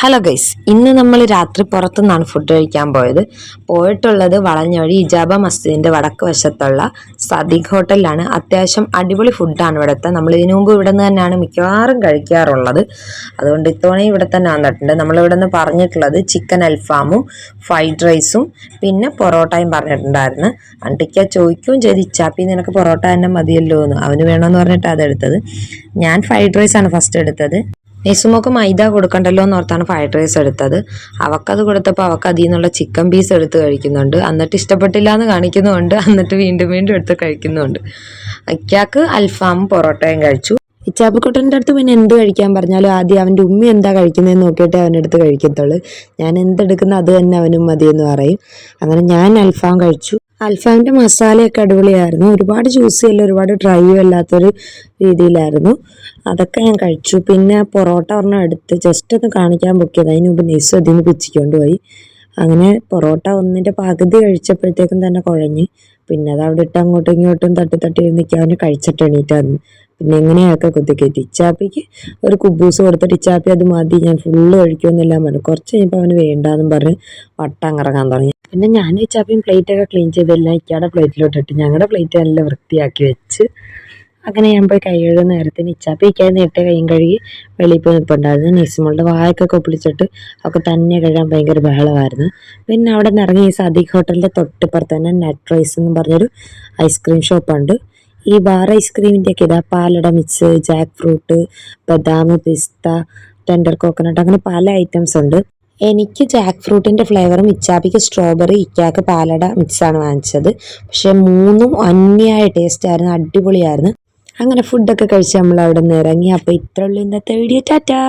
Hello guys, ഇന്ന് നമ്മൾ രാത്രി പുറത്തുനിന്നാണ് ഫുഡ് കഴിക്കാൻ പോയിട്ടുള്ളത് വളഞ്ഞവഴി ഇജാബ മസ്ജിദിന്റെ വടക്ക് വശത്തുള്ള സദീഖ് ഹോട്ടലിലാണ്. അത്യാവശ്യം അടിപൊളി ഫുഡാണ് ഇവിടുത്തെ. നമ്മൾ ഇതിനു മുമ്പ് ഇവിടെ നിന്ന് തന്നെയാണ് മിക്കവാറും കഴിക്കാറുള്ളത്. അതുകൊണ്ട് ഇത്തവണ ഇവിടെ തന്നെ വന്നിട്ടുണ്ട്. നമ്മളിവിടെ നിന്ന് പറഞ്ഞിട്ടുള്ളത് ചിക്കൻ അൽഫാമും ഫ്രൈഡ് റൈസും പിന്നെ പൊറോട്ടയും പറഞ്ഞിട്ടുണ്ടായിരുന്നു. അണ്ടിക്ക ചോദിക്കുകയും ചെയ്ത്, ഇച്ചാപ്പി നിനക്ക് പൊറോട്ട തന്നെ മതിയല്ലോ എന്ന്. അവന് വേണമെന്ന് പറഞ്ഞിട്ട് അതെടുത്തത്. ഞാൻ ഫ്രൈഡ് റൈസാണ് ഫസ്റ്റ് എടുത്തത്. നെസുമോക്ക് മൈദ കൊടുക്കണ്ടല്ലോ എന്ന് ഓർത്താണ് ഫ്രൈഡ് റൈസ് എടുത്തത്. അവക്കത് കൊടുത്തപ്പോൾ അവക്ക് അതിൽ നിന്നുള്ള ചിക്കൻ പീസ് എടുത്ത് കഴിക്കുന്നുണ്ട്. എന്നിട്ട് ഇഷ്ടപ്പെട്ടില്ല എന്ന് കാണിക്കുന്നുമുണ്ട്, എന്നിട്ട് വീണ്ടും വീണ്ടും എടുത്ത് കഴിക്കുന്നുമുണ്ട്. ഇക്കാക്ക് അൽഫാമും പൊറോട്ടയും കഴിച്ചു. ഇച്ചാപ്പിക്കുട്ടൻ്റെ അടുത്ത് പിന്നെ എന്ത് കഴിക്കാൻ പറഞ്ഞാലും ആദ്യം അവൻ്റെ ഉമ്മി എന്താ കഴിക്കുന്നതെന്ന് നോക്കിയിട്ടേ അവനെടുത്ത് കഴിക്കത്തുള്ളൂ. ഞാൻ എന്തെടുക്കുന്ന അത് തന്നെ അവനും മതിയെന്ന് പറയും. അങ്ങനെ ഞാൻ അൽഫാം കഴിച്ചു. അൽഫാമിൻ്റെ മസാലയൊക്കെ അടിപൊളിയായിരുന്നു. ഒരുപാട് ജ്യൂസി അല്ല, ഒരുപാട് ഡ്രൈയും അല്ലാത്തൊരു രീതിയിലായിരുന്നു. അതൊക്കെ ഞാൻ കഴിച്ചു. പിന്നെ പൊറോട്ട ഒരെണ്ണം എടുത്ത് ജസ്റ്റ് ഒന്ന് കാണിക്കാൻ പൊക്കിയത്. അതിന് മുമ്പ് നെയ്സ് അതിന് പിച്ചിക്കൊണ്ട് പോയി. അങ്ങനെ പൊറോട്ട ഒന്നിൻ്റെ പകുതി കഴിച്ചപ്പോഴത്തേക്കും തന്നെ കുഴഞ്ഞ്. പിന്നെ അത് അവിടെ ഇട്ട് അങ്ങോട്ടും ഇങ്ങോട്ടും തട്ടി തട്ടി നിൽക്കാൻ അവന് കഴിച്ചിട്ട് എണീറ്റായിരുന്നു. പിന്നെ എങ്ങനെയൊക്കെ കുത്തിക്കയറ്റി. ഇച്ചാപ്പിക്ക് ഒരു കുബൂസ് കൊടുത്തിട്ട് ഇച്ചാപ്പി അത് മതി, ഞാൻ ഫുള്ള് കഴിക്കുമെന്നെല്ലാം പറഞ്ഞു. കുറച്ച് കഴിഞ്ഞപ്പോൾ അവന് വേണ്ടാന്നും പറഞ്ഞ് വട്ടം കറങ്ങാൻ തുടങ്ങി. പിന്നെ ഞാനും ഇച്ചാപ്പിയും പ്ലേറ്റൊക്കെ ക്ലീൻ ചെയ്തെല്ലാം ഇക്കാടെ പ്ലേറ്റിലോട്ടിട്ട് ഞങ്ങളുടെ പ്ലേറ്റ് നല്ല വൃത്തിയാക്കി വെച്ച്. അങ്ങനെ ഞാൻ പോയി കൈ കഴുകുന്ന നേരത്തിന് ഇച്ചാപ്പി ഇക്കാതെ നേരത്തെ കൈയും കഴുകി വെളിയിൽ പോയി നിൽപ്പുണ്ടായിരുന്നു. നെയ്സുമോളുടെ വായൊക്കെ കൊപ്പിളിച്ചിട്ട് അവൾക്ക് തന്നെ കഴുകാൻ ഭയങ്കര ബഹളമായിരുന്നു. പിന്നെ അവിടെ നിന്ന് ഇറങ്ങി ഈ സദീഖ് ഹോട്ടലിൻ്റെ തൊട്ടിപ്പുറത്ത് തന്നെ നട്ട് റൈസ് എന്ന് പറഞ്ഞൊരു ഐസ്ക്രീം ഷോപ്പുണ്ട്. ഈ ബാർ ഐസ്ക്രീമിൻ്റെയൊക്കെ ഇതാ പാലട മിക്സ്, ജാക്ക് ഫ്രൂട്ട്, ബദാം, പിസ്ത, ടെൻഡർ കോക്കനട്ട്, അങ്ങനെ പല ഐറ്റംസ് ഉണ്ട്. എനിക്ക് ജാക്ക് ഫ്രൂട്ടിൻ്റെ ഫ്ലേവറും ഇച്ചാപ്പിക്ക് സ്ട്രോബെറി, ഇക്കാക്ക് പാലട മിക്സാണ് വാങ്ങിച്ചത്. പക്ഷെ മൂന്നും അന്യായ ടേസ്റ്റ് ആയിരുന്നു, അടിപൊളിയായിരുന്നു. അങ്ങനെ ഫുഡൊക്കെ കഴിച്ച് നമ്മൾ അവിടെ നിന്ന് ഇറങ്ങി. അപ്പോൾ ഇത്രയുള്ളൂ ഇന്നത്തെ വീഡിയോ. ടാറ്റാ.